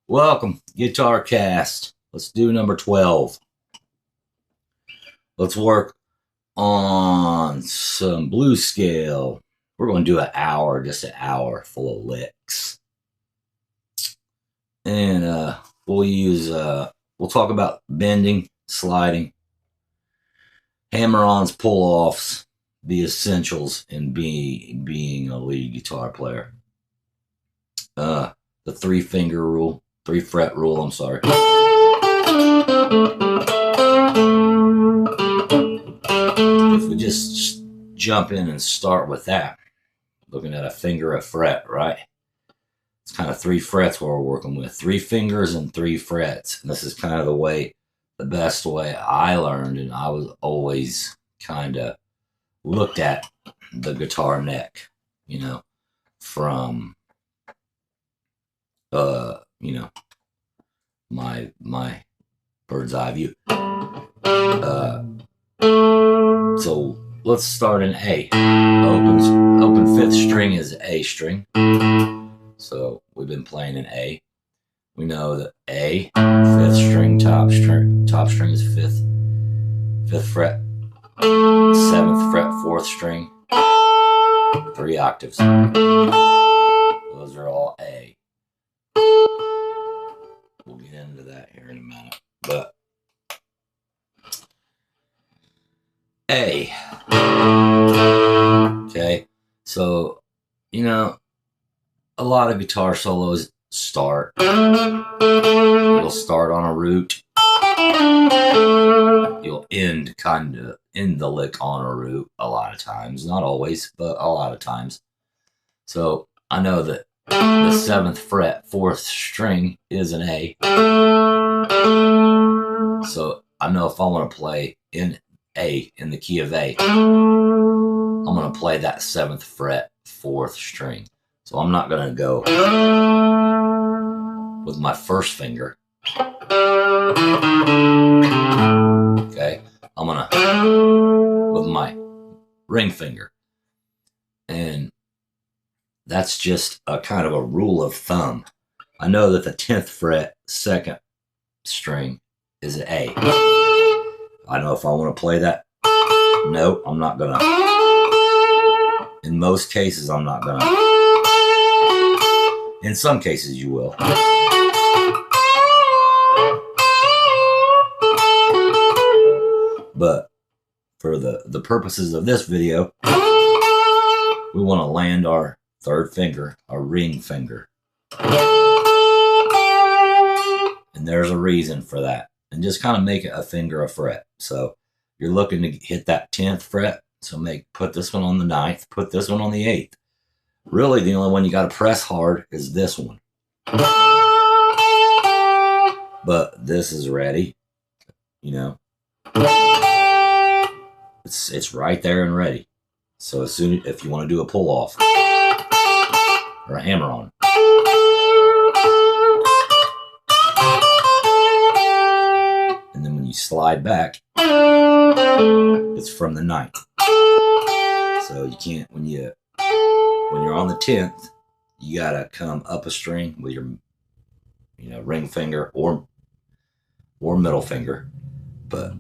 Welcome, Guitar Cast. Let's do number 12. Let's work on some blues scale. We're going to do an hour, just an hour full of licks. And we'll talk about bending, sliding, hammer-ons, pull-offs, the essentials in being a lead guitar player. The 3-finger rule, 3-fret rule, I'm sorry. If we just jump in and start with that, looking at a finger a fret, right? It's kind of 3 frets we're working with, 3 fingers and 3 frets. And this is kind of the best way I learned, and I was always kind of looked at the guitar neck, from my bird's eye view. So let's start in A. Open 5th string is A string. So we've been playing in A. We know that A, 5th string, top string is 5th fret, 7th fret, 4th string, 3 octaves. Those are all A. We'll get into that here in a minute. But A. Okay, so, a lot of guitar solos start. You'll start on a root. You'll end the lick on a root a lot of times. Not always, but a lot of times. So I know that the 7th fret, 4th string is an A. So I know if I want to play in A, in the key of A, I'm going to play that 7th fret, 4th string. So I'm not going to go with my 1st finger. Okay, I'm going to with my ring finger. And that's just a kind of a rule of thumb. I know that the 10th fret, 2nd string is an A. I know if I want to play that. No, I'm not going to. In most cases, I'm not going to. In some cases, you will. But for the purposes of this video, we want to land our 3rd finger, our ring finger. And there's a reason for that. And just kind of make it a finger a fret. So you're looking to hit that 10th fret. So put this one on the 9th, put this one on the 8th. Really, the only one you got to press hard is this one. But this is ready, It's right there and ready. So if you want to do a pull off or a hammer on, and then when you slide back, it's from the 9th. So you can't when you're on the 10th, you gotta come up a string with your ring finger or middle finger, but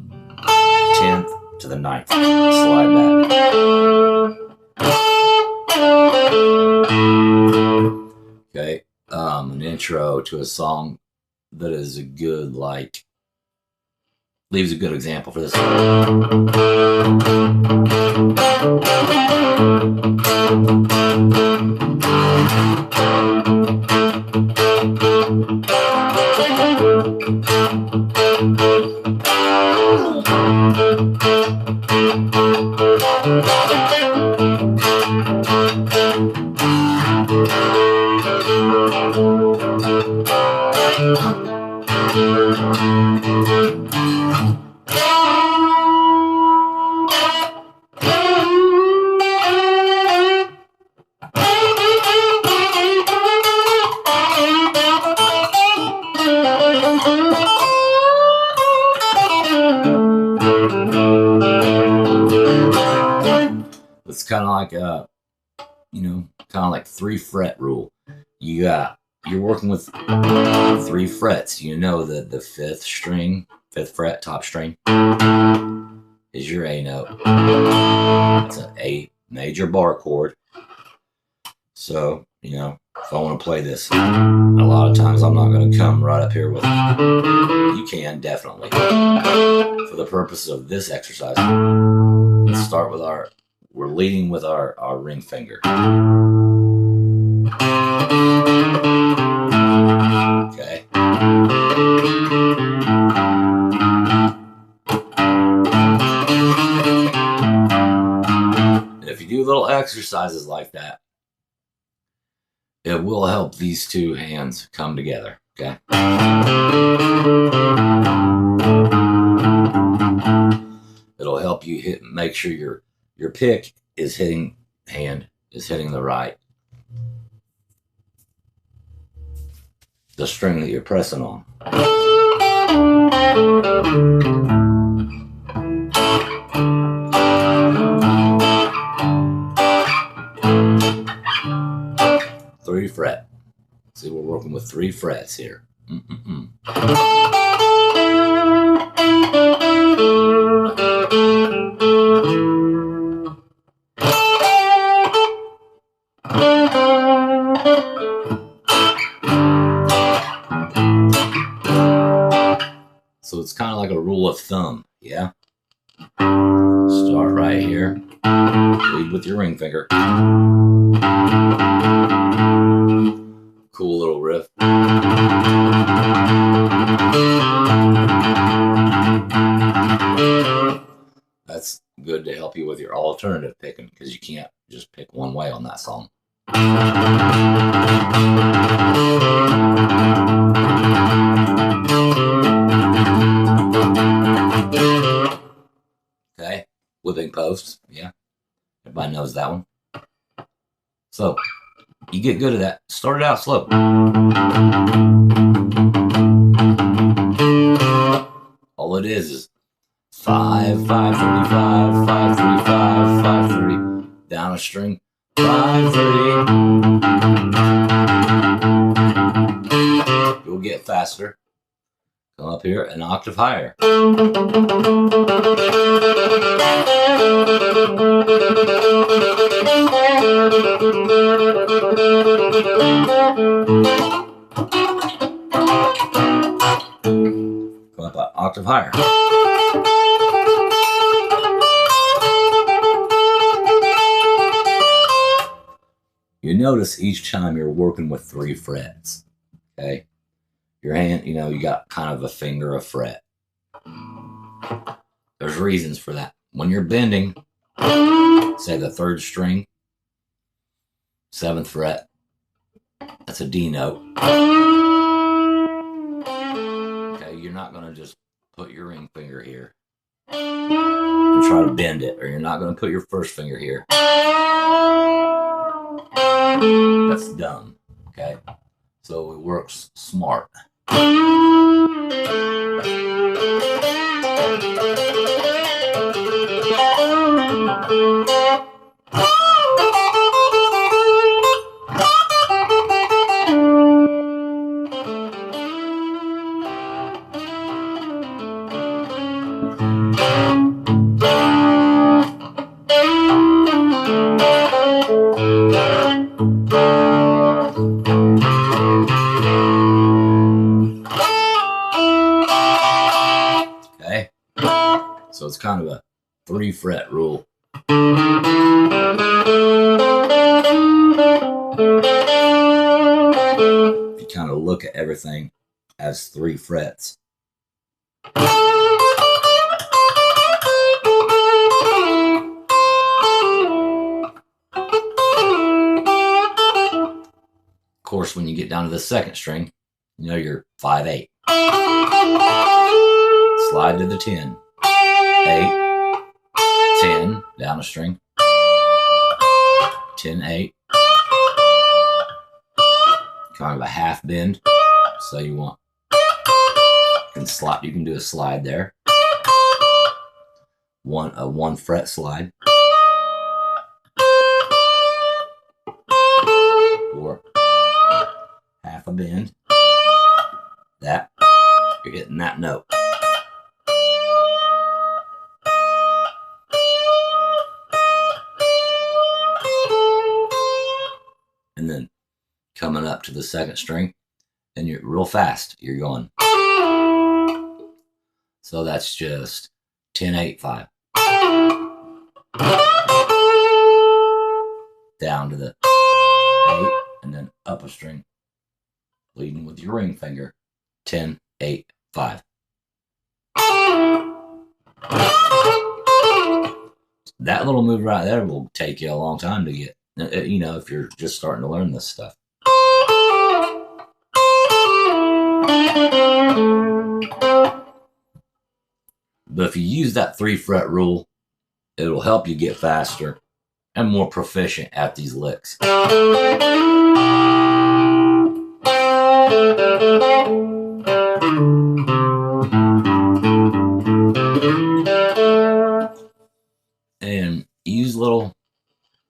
10th to the 9th, slide back. Okay, an intro to a song that is a good, leaves a good example for this. It's kind of like kind of like 3 fret rule. You got you're working with 3 frets. You know that the 5th string, 5th fret, top string, is your A note. It's an A major bar chord. So, you know, if I want to play this, a lot of times I'm not going to come right up here with, you can definitely. For the purpose of this exercise, let's start with we're leading with our ring finger. Okay. And if you do little exercises like that, it will help these 2 hands come together, okay? It'll help you make sure your pick is hitting the right, the string that you're pressing on. Three fret. See, we're working with 3 frets here. So it's kind of like a rule of thumb, yeah? Start right here. Lead with your ring finger. Cool little riff. That's good to help you with your alternative picking, because you can't just pick one way on that song. Okay, whipping posts, yeah. Everybody knows that one. So, you get good at that. Start it out slow. All it is 5, 5, 35, 5, 35, 5, 30. Down a string, 5, 30. You'll get faster. Come up here an octave higher. Come up an octave higher. You notice each time you're working with 3 frets, okay? Your hand, you know, you got kind of a finger a fret. There's reasons for that. When you're bending, say the 3rd string, 7th fret, that's a D note. Okay, you're not going to just put your ring finger here and try to bend it, or you're not going to put your 1st finger here. That's dumb, okay? So it works smart. Okay, so it's kind of a 3 fret rule. If you kind of look at everything as 3 frets. Of course, when you get down to the 2nd string, you know you're 5, 8. Slide to the 10. 8, 10, down a string. 10, 8. Kind of a half bend. So you want, you can do a slide there. A 1 fret slide. Or half a bend. bend. That, you're hitting that note. And then coming up to the second string, and you're real fast. You're going. So that's just 10, 8, 5. Down to the 8, and then up a string, leading with your ring finger. 10, 8, 5. That little move right there will take you a long time to get, you know, if you're just starting to learn this stuff. But if you use that 3-fret rule, it'll help you get faster and more proficient at these licks. And use little,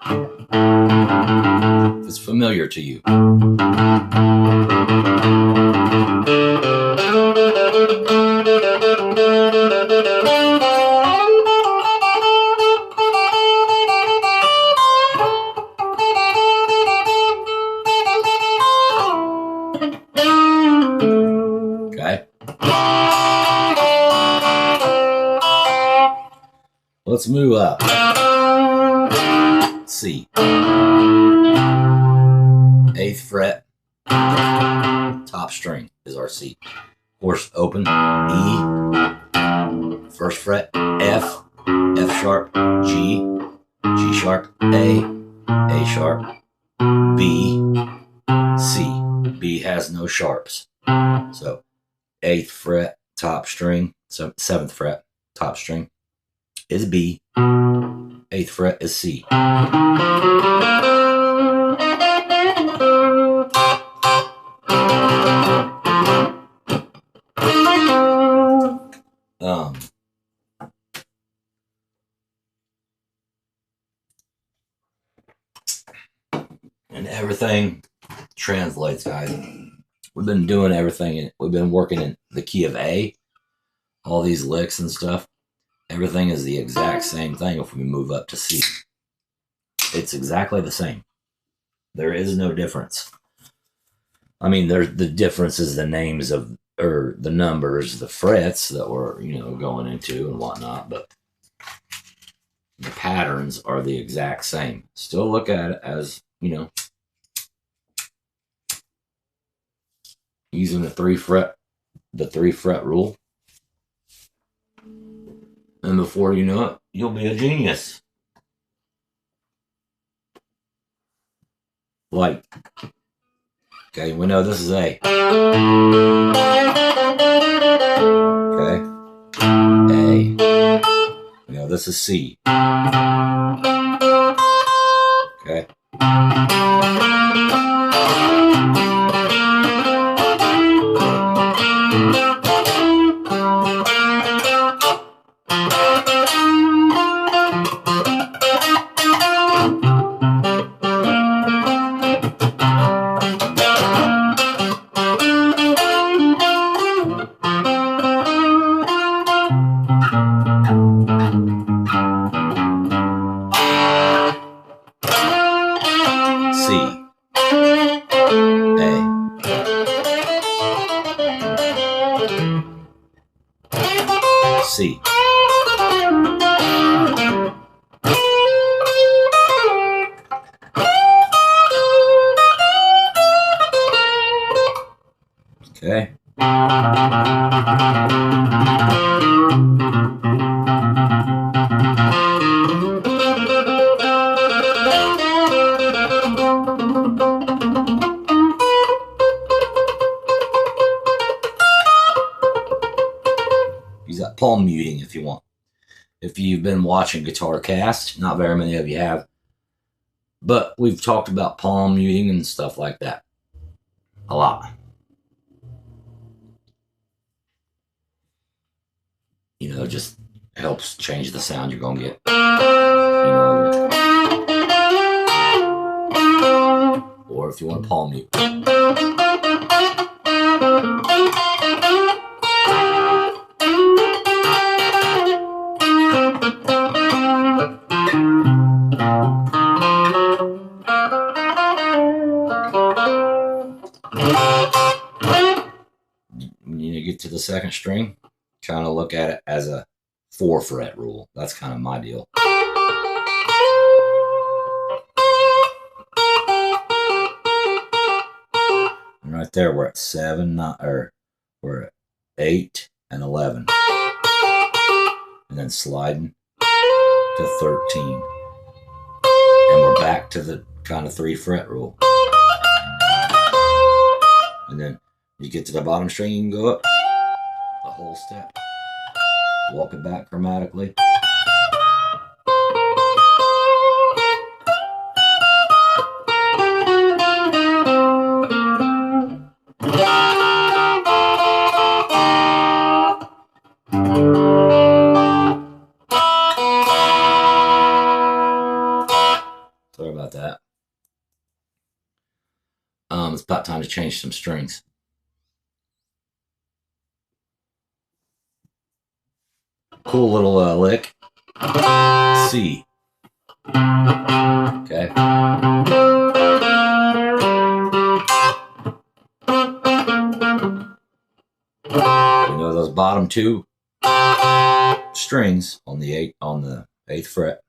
if it's familiar to you. Okay. Let's move up. C. 8th fret, top string is our C. Of course, open E, 1st fret, F, F sharp, G, G sharp, A sharp, B, C. B has no sharps. So 8th fret, top string, so 7th fret, top string is B, 8th fret is C. And everything translates, guys. We've been doing everything. We've been working in the key of A, all these licks and stuff. Everything is the exact same thing if we move up to C. It's exactly the same. There is no difference. I mean, the difference is the names of, or the numbers, the frets that we're, you know, going into and whatnot, but the patterns are the exact same. Still look at it as, you know, using the 3-fret rule. And before you know it, you'll be a genius. Like, okay, we know this is A. Okay, A. We know this is C. Okay. C. Okay. Use that palm muting if you want. If you've been watching Guitar Cast, not very many of you have, but we've talked about palm muting and stuff like that a lot. You know, just helps change the sound you're gonna get. You know, or if you want to palm mute. when you get to the second string, kind of look at it as a 4-fret rule. That's kind of my deal. And right there, we're at 7, 9, or we're at 8 and 11. And then sliding to 13. And we're back to the kind of 3-fret rule. And then you get to the bottom string, you can go up the whole step. Walk it back chromatically. Sorry about that. It's about time to change some strings. Cool little lick. C. Okay. We know those bottom 2 strings on the 8th fret.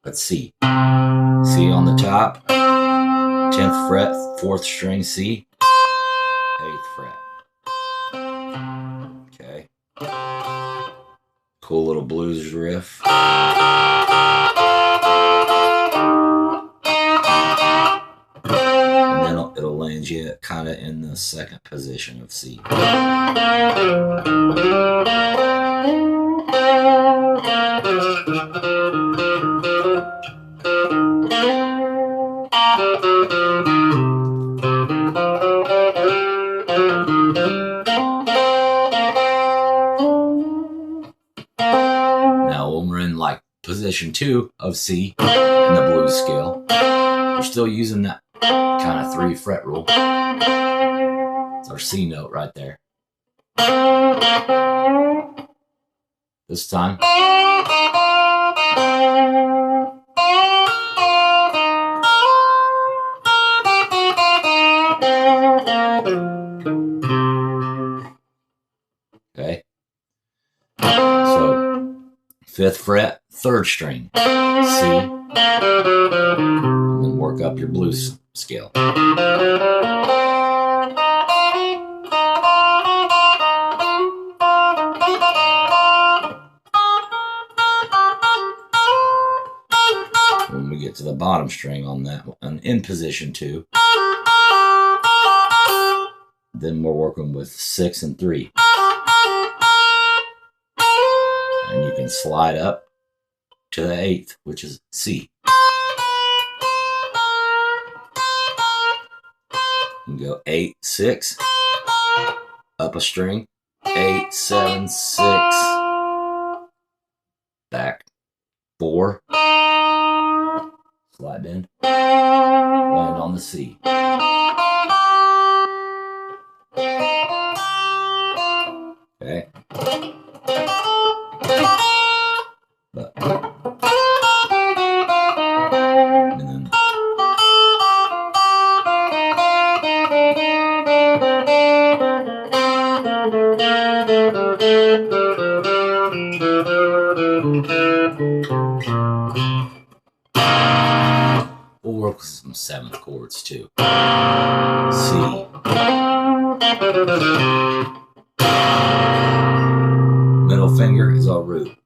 Let's C. C on the top, 10th fret, 4th string C, 8th fret. Okay. Cool little blues riff. And then it'll land you kind of in the second position of C. Now when we're in like position 2 of C in the blues scale, we're still using that kind of 3-fret rule. It's our C note right there. This time, okay. So 5th fret, 3rd string, C, and then work up your blues scale. When we get to the bottom string on that one, in position 2, then we're working with 6 and 3. And you can slide up to the 8th, which is C. You can go 8, 6, up a string, 8, 7, 6, back 4, slide in, land on the C. Okay. But, and then we'll work with some 7th chords too. C. Middle finger is our root.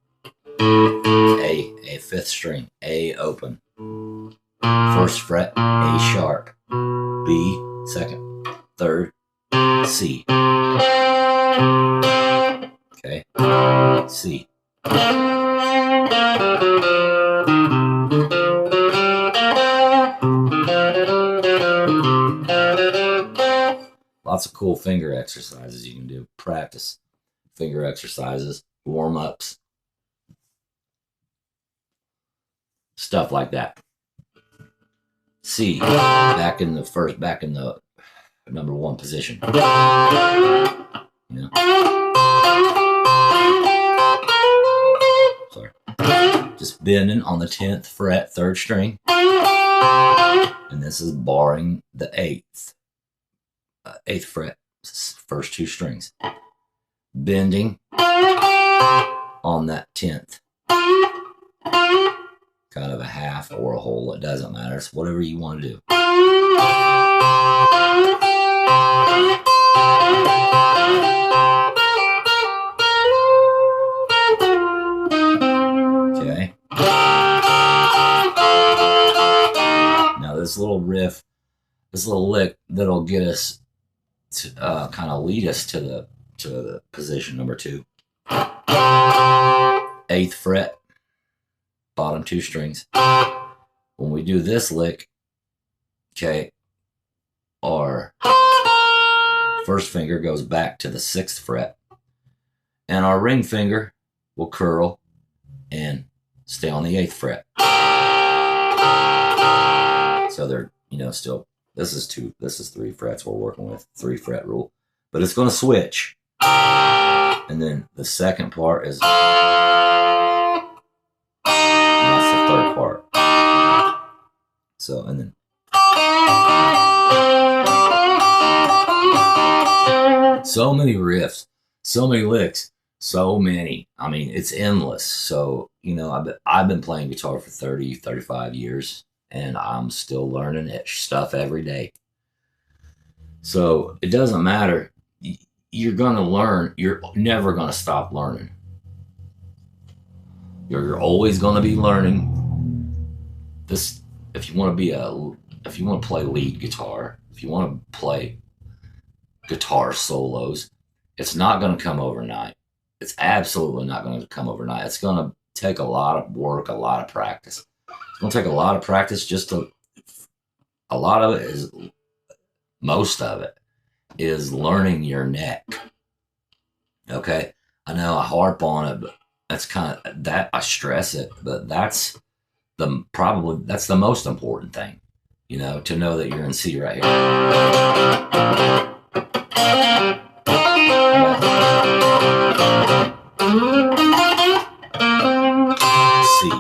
A 5th string, A open. 1st fret, A sharp. B, 2nd, 3rd, C. Okay, C. Lots of cool finger exercises you can do. Practice finger exercises, warm-ups, stuff like that. C, back in the number 1 position. You know? Sorry. Just bending on the 10th fret, 3rd string. And this is barring the 8th fret first two strings, bending on that 10th, kind of a half or a whole, it doesn't matter, it's whatever you want to do. Okay. Now this little riff, this little lick that'll get us to kind of lead us to the position number 2. 8th fret, bottom 2 strings. When we do this lick, okay, our first finger goes back to the 6th fret, and our ring finger will curl and stay on the 8th fret. So they're, you know, still, this is 3 frets we're working with, 3 fret rule, but it's going to switch. And then the second part is, and that's the third part. So, and then so many riffs, so many licks, so many. I mean, it's endless. So, you know, I've been playing guitar for 30, 35 years, and I'm still learning stuff every day. So it doesn't matter. You're going to learn. You're never going to stop learning. You're always going to be learning. This, if you want to play lead guitar, if you want to play guitar solos, it's not going to come overnight. It's absolutely not going to come overnight. It's going to take a lot of work, a lot of practice. It's going to take a lot of practice a lot of it is, most of it is learning your neck. Okay? I know I harp on it, but that's kind of, that I stress it, but that's the most important thing, you know, to know that you're in C right here. C.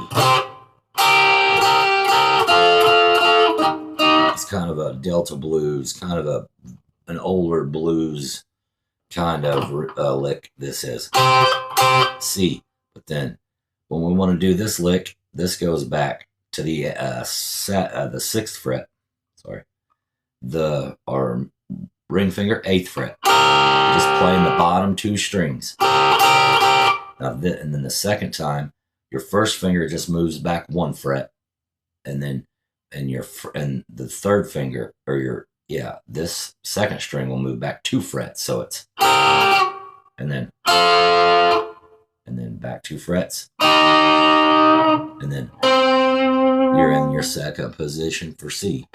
It's kind of a Delta blues, kind of an older blues kind of lick. This is C. But then when we want to do this lick, this goes back to the 6th fret. Sorry, our ring finger, 8th fret. Just playing the bottom 2 strings. Now, and then the second time, your first finger just moves back 1 fret, and then and the third finger, or this second string will move back 2 frets. So it's and then back 2 frets, and then you're in your second position for C.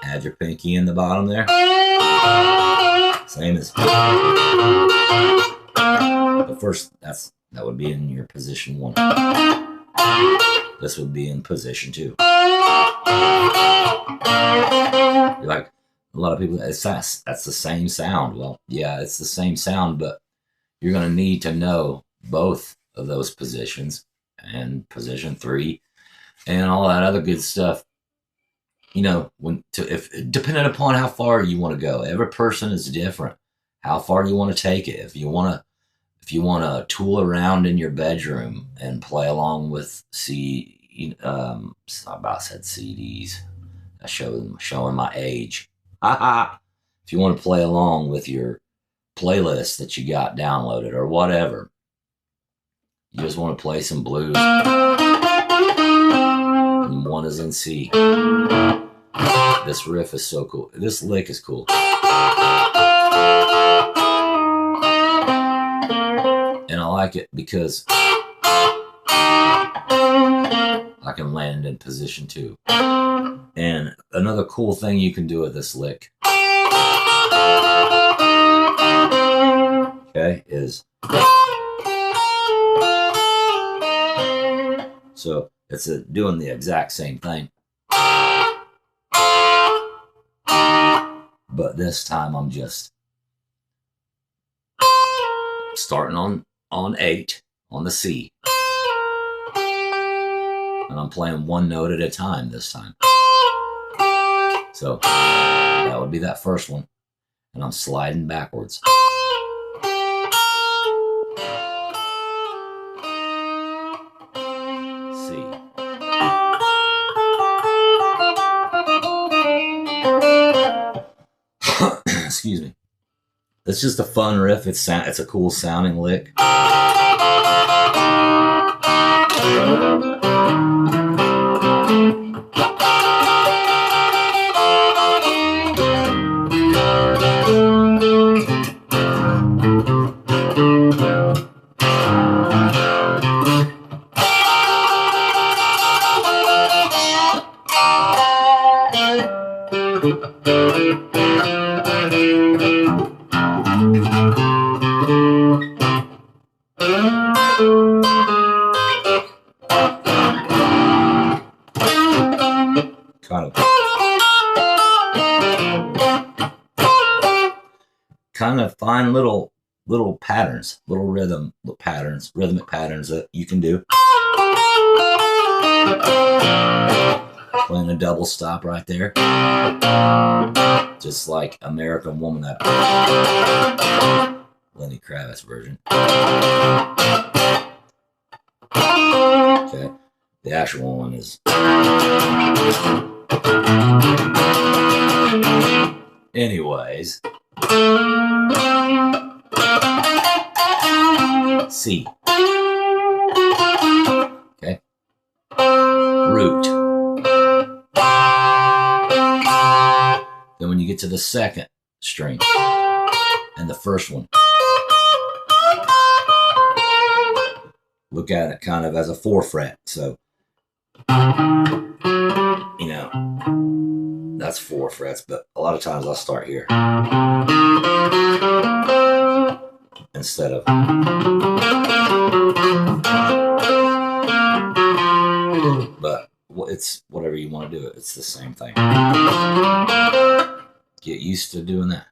Add your pinky in the bottom there. Same as the first. That would be in your position 1. This would be in position 2. You're like, a lot of people, that's the same sound. Well, yeah, it's the same sound, but you're going to need to know both of those positions and position 3 and all that other good stuff. You know, depending upon how far you want to go. Every person is different. How far you want to take it. If you want to tool around in your bedroom and play along with I about said CDs. I showing my age. If you want to play along with your playlist that you got downloaded or whatever, you just want to play some blues, and 1 is in C. This riff is so cool. This lick is cool. And I like it because I can land in position 2. And another cool thing you can do with this lick, okay, is so it's doing the exact same thing, but this time I'm just starting on 8 on the C. And I'm playing one note at a time this time. So that would be that first one. And I'm sliding backwards. C. Excuse me. It's just a fun riff. It's a cool sounding lick. Kind of fine little patterns, little rhythmic patterns that you can do. Playing a double stop right there, just like American Woman, that Lenny Kravitz version. Okay, the actual one is. Anyways, C. Okay. Root. Then when you get to the second string and the first one, look at it kind of as a 4 fret. So, you know, that's 4 frets, but a lot of times I'll start here instead of. But it's whatever you want to do it. It's the same thing. Get used to doing that.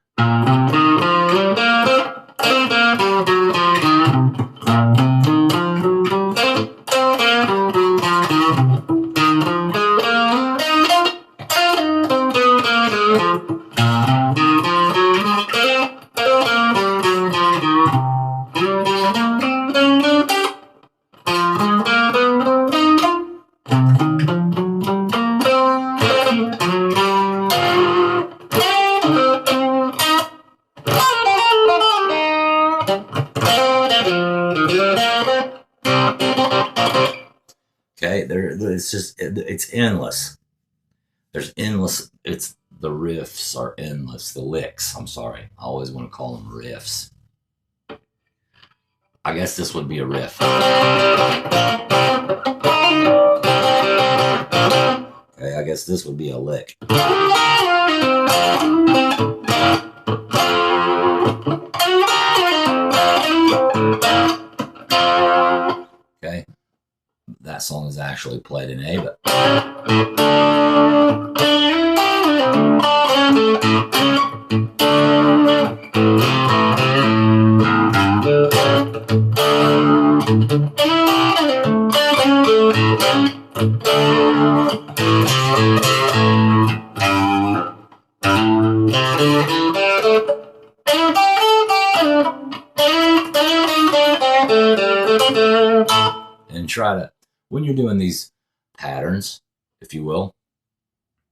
Okay, it's endless. There's endless. The riffs are endless. The licks. I'm sorry. I always want to call them riffs. I guess this would be a riff. Okay, I guess this would be a lick. Okay. That song is actually played in A, but and try to, when you're doing these patterns, if you will,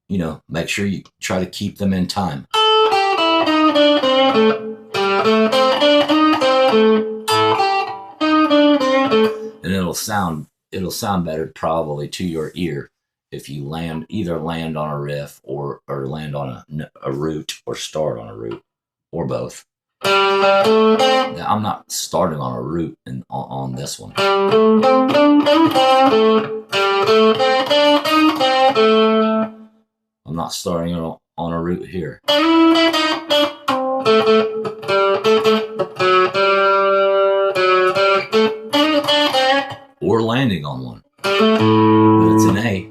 you know, make sure you try to keep them in time. And it'll sound better probably to your ear if you either land on a riff or land on a root or start on a root or both. Now, I'm not starting on a root on this one. I'm not starting on a root here. Or landing on one. But it's an A.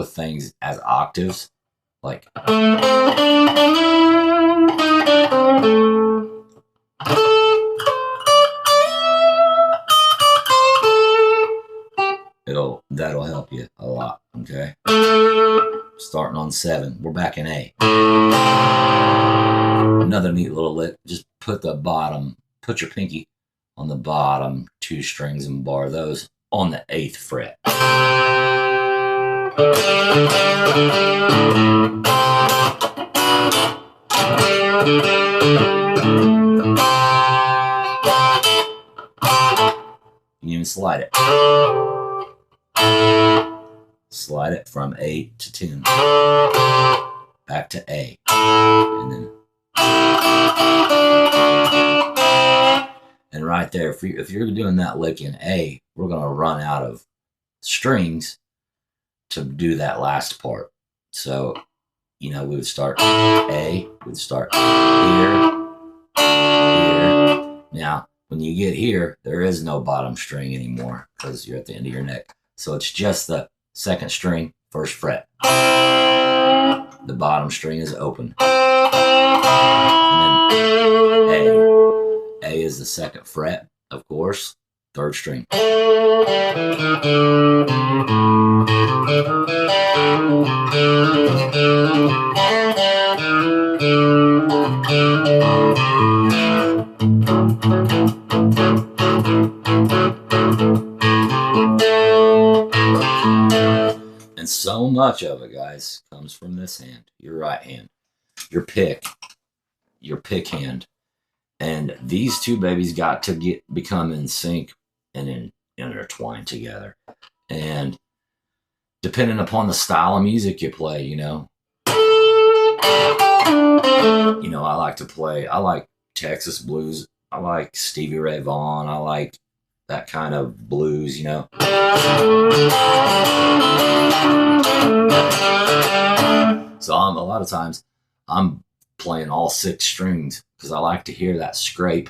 with things as octaves, like that'll help you a lot. Okay, starting on 7, we're back in A. Another neat little lick, just put your pinky on the bottom 2 strings and bar those on the 8th fret. You can even slide it. Slide it from 8 to 10. Back to A. And then. And right there, if you're doing that lick in A, we're going to run out of strings to do that last part. So, we would start A, we'd start here, here. Now, when you get here, there is no bottom string anymore because you're at the end of your neck. So it's just the 2nd string, 1st fret. The bottom string is open. And then A. A is the 2nd fret, of course, 3rd string. And so much of it, guys, comes from this hand, your right hand, your pick hand. And these two babies got to become in sync and intertwined together. And depending upon the style of music you play, I like Texas blues. I like Stevie Ray Vaughan. I like that kind of blues, So a lot of times I'm playing all 6 strings because I like to hear that scrape.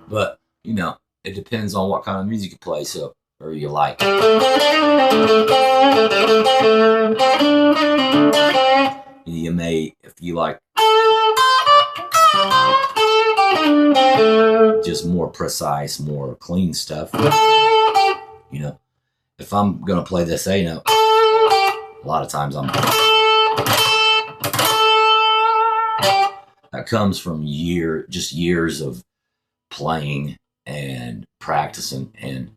But, it depends on what kind of music you play, or you like. You may, if you like just more precise, more clean stuff, if I'm going to play this A note, a lot of times that comes from years of playing and practicing and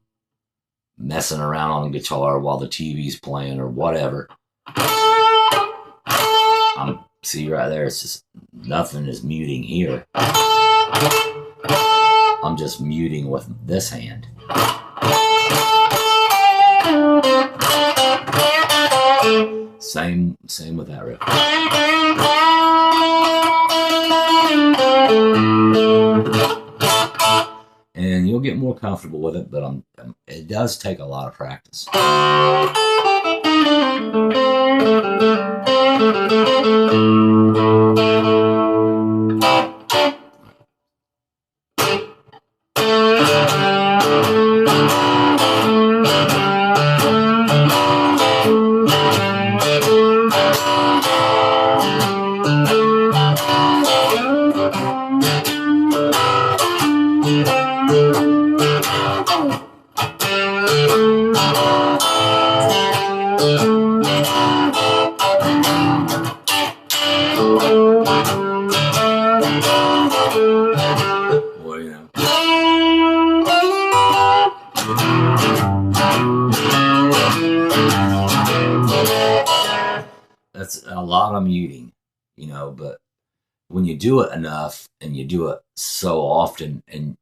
messing around on the guitar while the TV's playing or whatever. See right there, it's just nothing is muting here. I'm just muting with this hand. Same with that riff. And you'll get more comfortable with it, but it does take a lot of practice. That's a lot of muting, but when you do it enough and you do it so often, and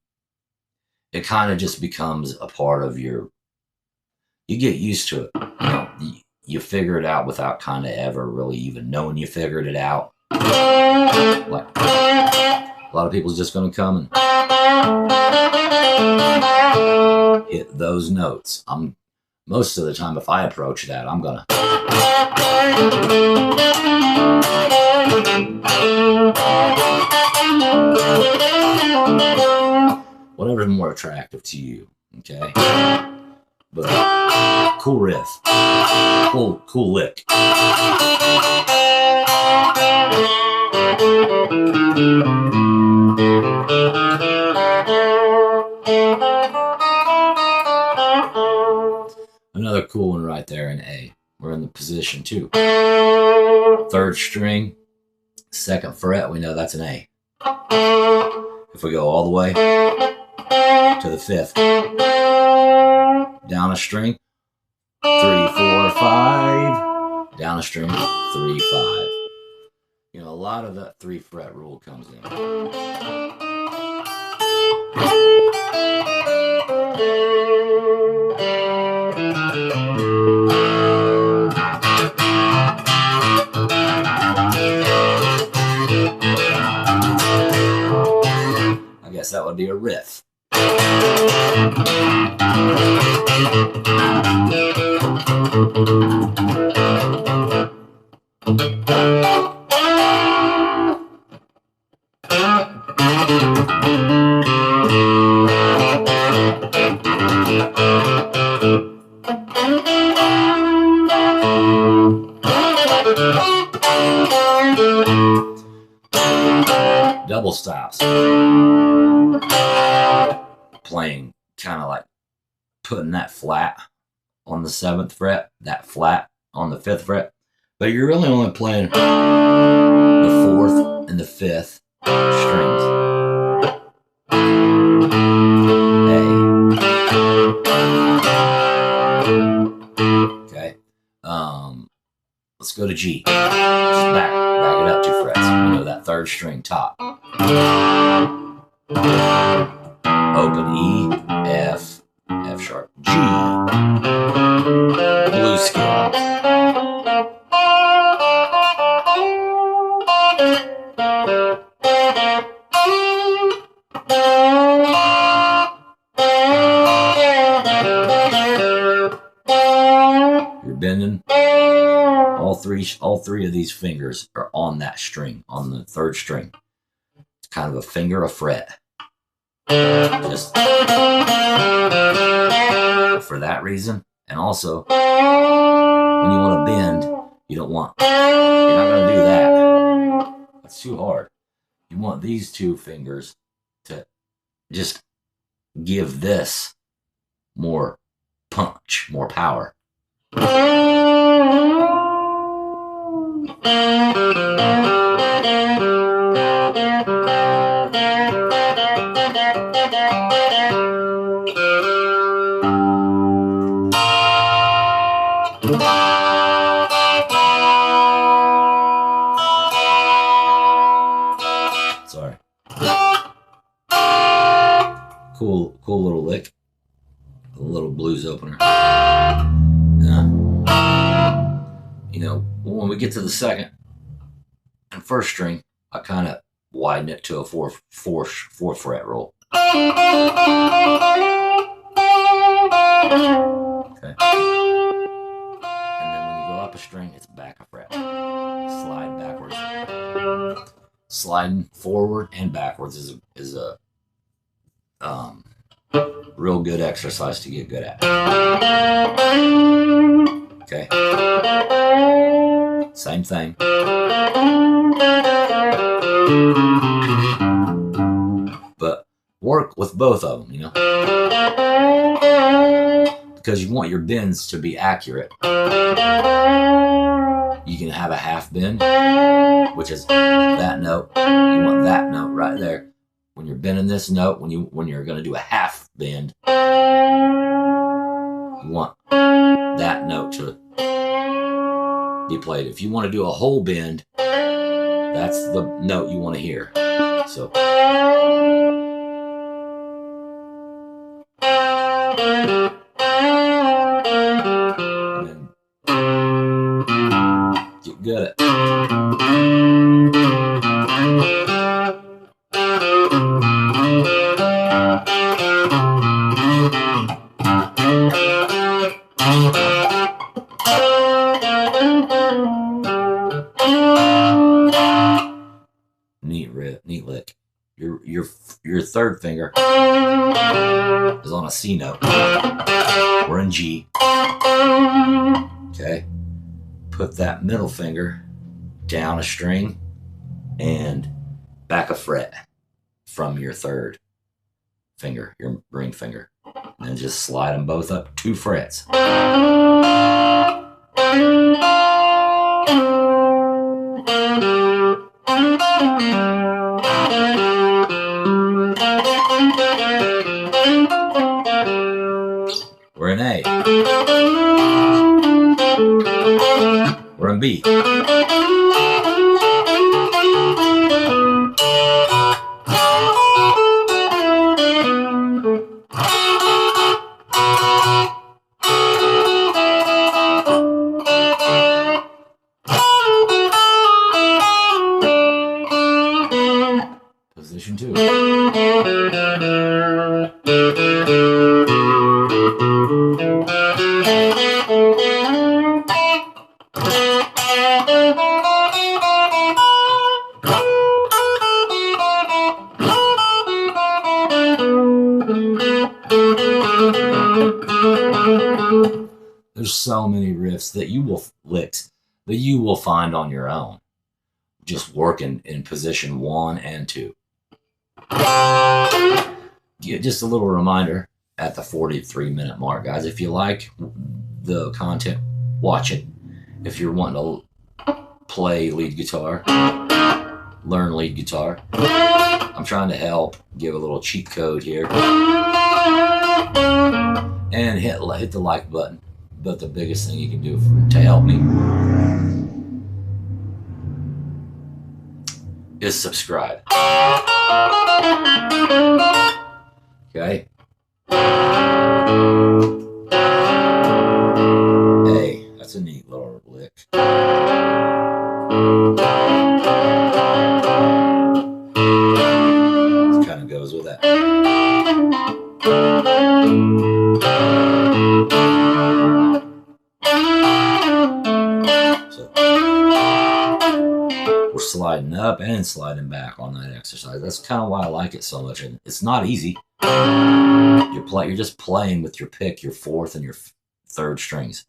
it kind of just becomes a part of you get used to it. You figure it out without kind of ever really even knowing you figured it out. Like lot of people's just going to come and hit those notes. Most of the time, if I approach that, I'm gonna whatever's more attractive to you. Okay, but cool riff, cool lick. Another cool one right there in A. We're in the position 2. 3rd string, 2nd fret, we know that's an A. If we go all the way to the 5th, down a string, 3, 4, 5, down a string, 3, 5. You know, a lot of that 3 fret rule comes in. I guess that would be a riff. Double stops. Playing kind of like putting that flat on the 7th fret, that flat on the 5th fret, but you're really only playing the 4th and the 5th strings. A. Okay. Let's go to G. Just back it up 2 frets. You know that 3rd string top. Open E, F, F sharp, G. Blues scale. You're bending. All three of these fingers are on that string, on the 3rd string. It's kind of a finger, a fret. Just for that reason, and also when you want to bend, you're not going to do that. That's too hard. You want these 2 fingers to just give this more punch, more power. Sorry. Cool little lick. A little blues opener. You know, when we get to the 2nd and 1st string, I kind of widen it to a 4 fret roll. Okay. And then when you go up a string, it's back a fret. Slide backwards. Sliding forward and backwards is a real good exercise to get good at. Okay. Same thing. But work with both of them, you know, because you want your bends to be accurate. You can have a half bend, which is that note. You want that note right there. When you're bending this note, when you're going to do a half bend, you want that note to be played. If you want to do a whole bend, that's the note you want to hear. So and then get good at it. third finger is on a C note. We're in G. Okay. Put that middle finger down a string and back a fret from your third finger, your ring finger. And then just slide them both up 2 frets. We're in A. We're in B. Position 2. There's so many riffs that you will find on your own, just working in position 1 and 2. Yeah, just a little reminder at the 43-minute mark, guys. If you like the content, watch it. If you're wanting to play lead guitar, learn lead guitar, I'm trying to help, give a little cheat code here, and hit the like button. But the biggest thing you can do to help me is subscribe. Okay. Hey, that's a neat little lick. It kind of goes with that. So we're sliding up and sliding back on that exercise. That's kind of why I like it so much. And it's not easy. You're just playing with your pick, your 4th and your 3rd strings.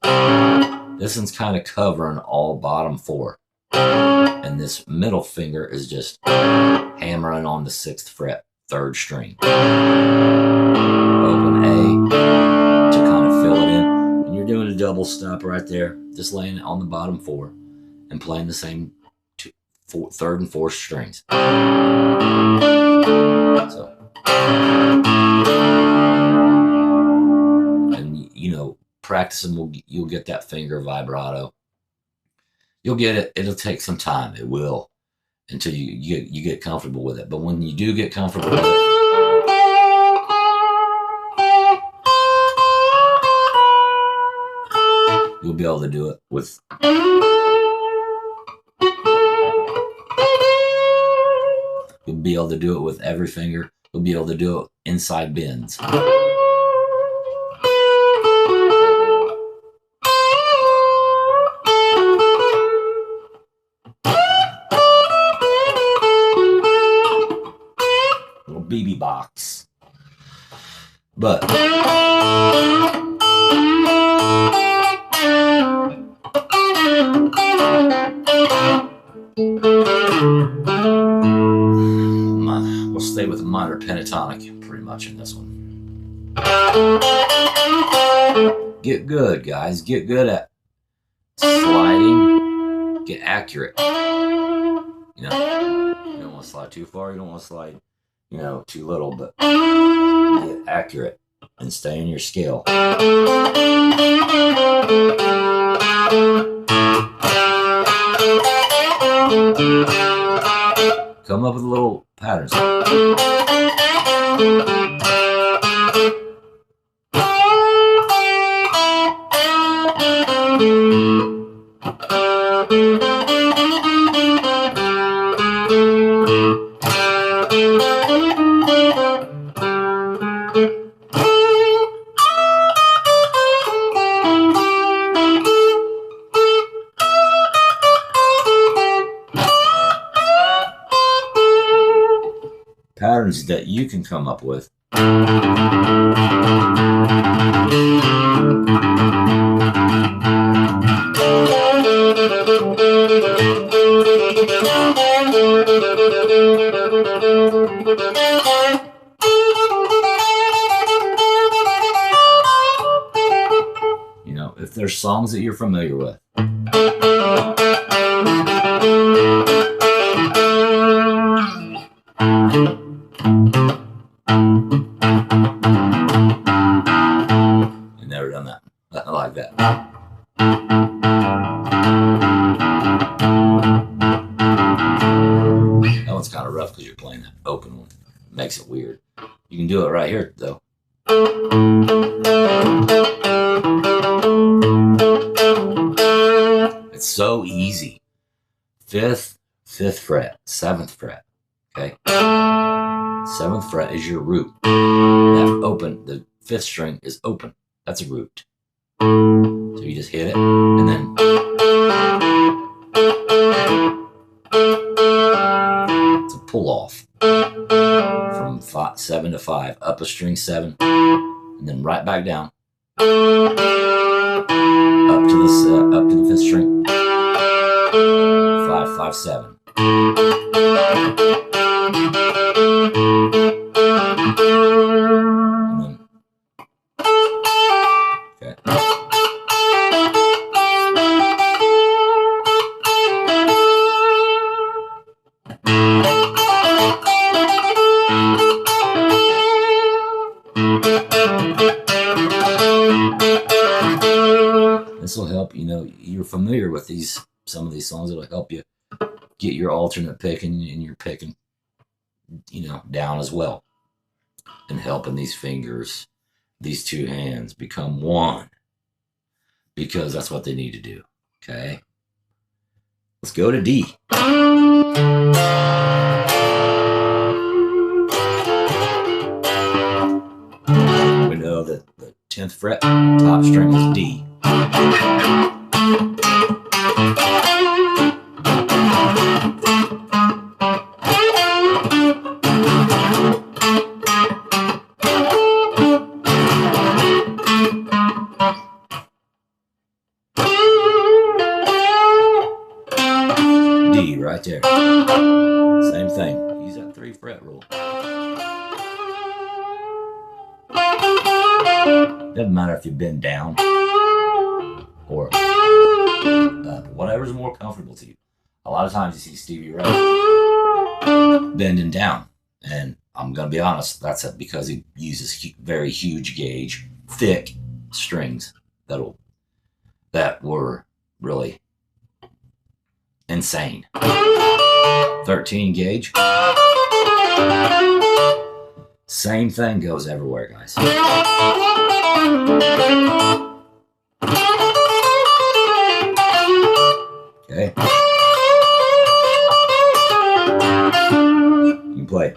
This one's kind of covering all bottom 4. And this middle finger is just hammering on the 6th fret, 3rd string. Open A to kind of fill it in. And you're doing a double stop right there, just laying it on the bottom 4 and playing the same 3rd and 4th strings. So, and you know, practicing you'll get that finger vibrato. You'll get it. It'll take some time. It will, until you get comfortable with it. But when you do get comfortable with it, you'll be able to do it with every finger. You'll be able to do it inside bends. Little BB box. But we'll stay with minor pentatonic pretty much in this one. Get good, guys. Get good at sliding. Get accurate. You know, you don't want to slide too far. You don't want to slide, too little, but get accurate and stay in your scale. Come up with little patterns. Patterns chords that you can come up with. You know, if there's songs that you're familiar with. I've never done that. I like that. That one's kind of rough because you're playing that open one. It makes it weird. You can do it right here, though. It's so easy. Fifth fret, 7th fret. Okay? 7th fret is your root. That open, the 5th string is open. That's a root. So you just hit it, and then it's a pull off from 7 to 5, up a string 7, and then right back down, up to the 5th string, 5, 5, 7. And then, okay. This will help, you know, you're familiar with some of these songs. It'll help you get your alternate picking and your picking, you know, down as well. And helping these fingers, these two hands become one. Because that's what they need to do. Okay? Let's go to D. We know that the 10th fret, top string is D. D right there. Same thing. Use that 3 fret rule. Doesn't matter if you bend down or up, whatever's more comfortable to you. A lot of times you see Stevie Ray bending down, and I'm gonna be honest, that's because he uses very huge gauge, thick strings that were really insane. 13 gauge. Same thing goes everywhere, guys. Okay. You can play.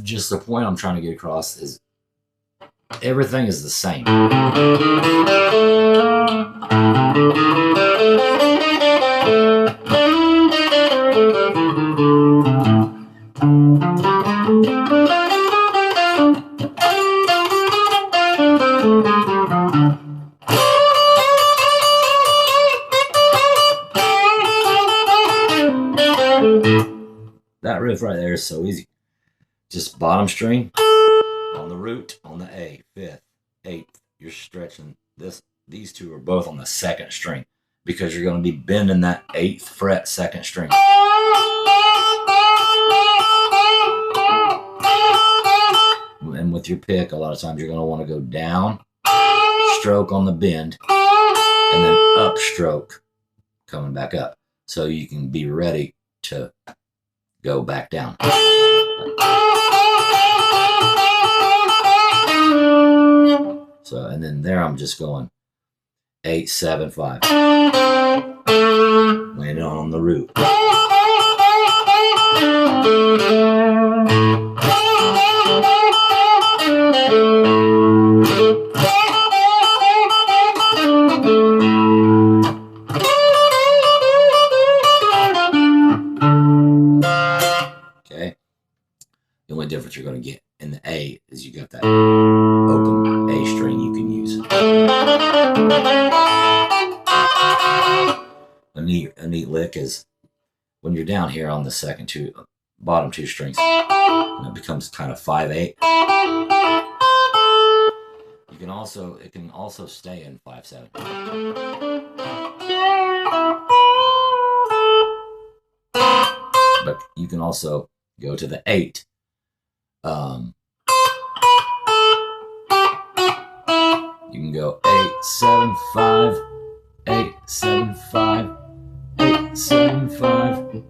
Just the point I'm trying to get across is everything is the same. That riff right there is so easy. Just bottom string on the root, on the A, 5th, 8th. You're stretching this. These two are both on the 2nd string because you're going to be bending that 8th fret 2nd string. And with your pick, a lot of times you're going to want to go down, stroke on the bend, and then up stroke coming back up. So you can be ready to go back down. So, and then there I'm just going 8, 7, 5. Landing on the root. Okay. The only difference you're going to get in the A is you got that open A string you can use. A neat lick is when you're down here on the bottom two strings, and it becomes kind of 5/8. It can also stay in 5/7. But you can also go to the 8. You can go 8, 7, 5, 8, 7, 5, 8, 7, 5.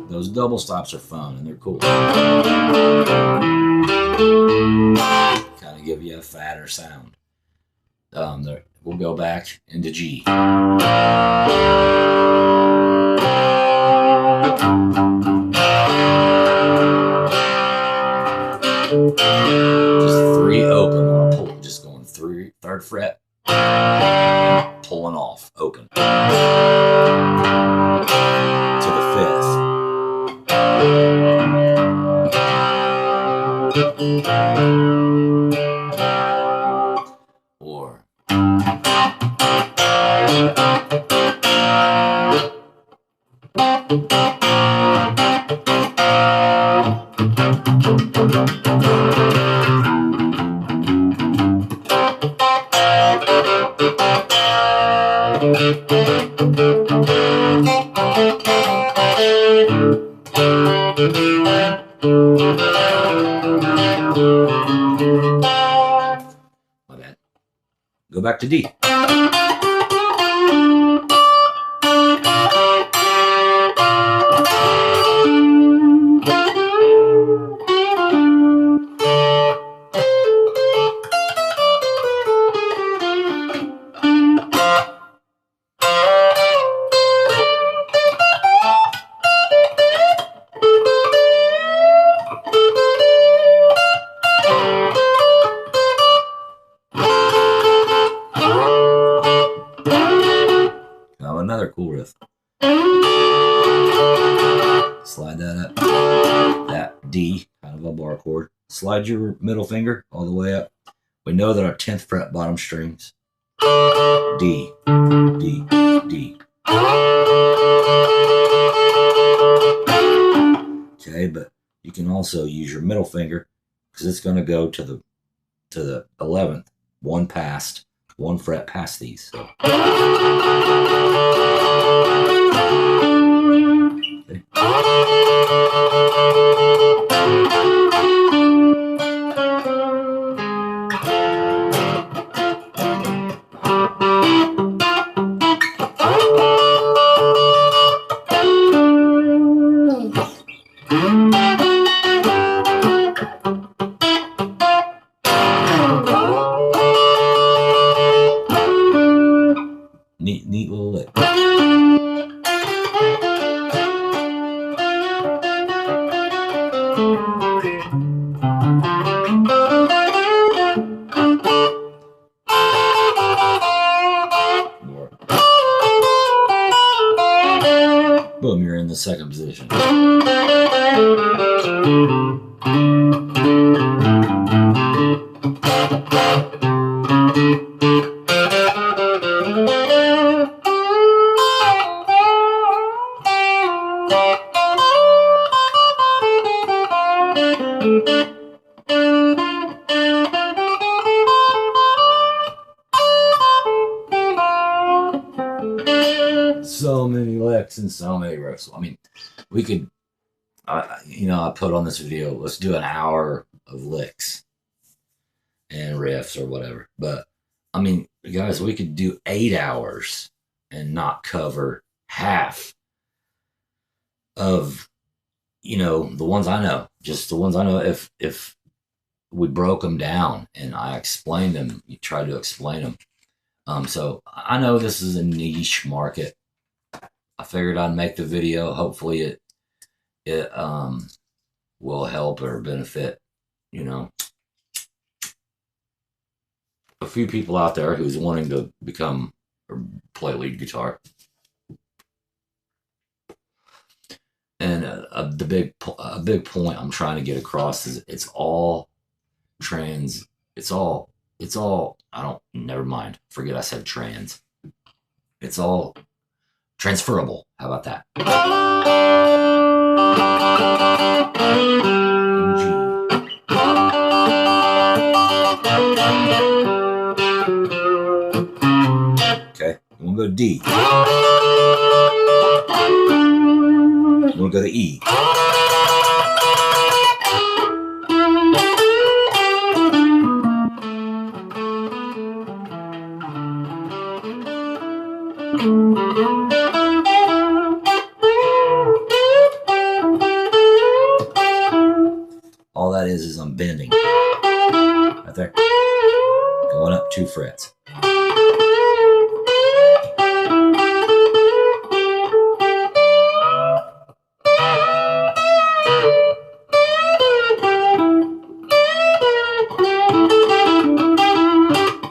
Those double stops are fun and they're cool. Kind of give you a fatter sound. We'll go back into G. Just 3 open on a pull, just going through 3rd fret, pulling off, open. To the 5th. Or my bad. Go back to D. Another cool riff. Slide that up. That D, kind of a bar chord. Slide your middle finger all the way up. We know that our 10th fret bottom strings, D, D, D. Okay, but you can also use your middle finger because it's going to go to the 11th, one fret past these. So. Okay. Neat little lick. Boom, you're in the 2nd position. so many licks and so many riffs. I mean, we could, you know, I put on this video, let's do an hour of licks and riffs or whatever. But I mean, guys, we could do 8 hours and not cover half of, you know, the ones I know. Just the ones I know. If we broke them down and I explained them, you try to explain them. So I know this is a niche market. I figured I'd make the video. Hopefully it will help or benefit, you know, a few people out there who's wanting to become or play lead guitar. And the big point I'm trying to get across is it's all never mind. Forget I said trans. It's all transferable. How about that? Okay, you want to go to D. You want to go to E. All that is I'm bending. Right there. Going up 2 frets.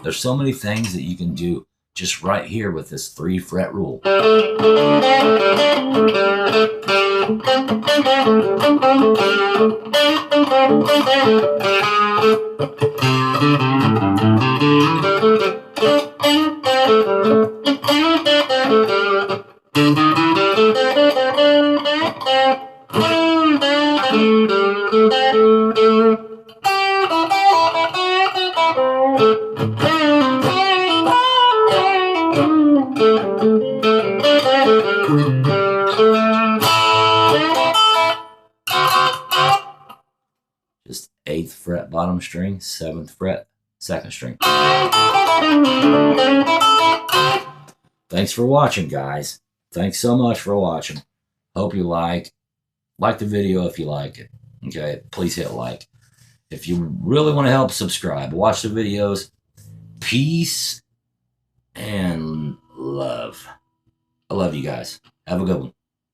There's so many things that you can do just right here with this 3 fret rule. Just 8th fret bottom string, 7th fret second string. Thanks for watching, guys. Thanks so much for watching. Hope you like the video if you like it. Okay, please hit like. If you really want to help, subscribe. Watch the videos. Peace and love. I love you guys. Have a good one.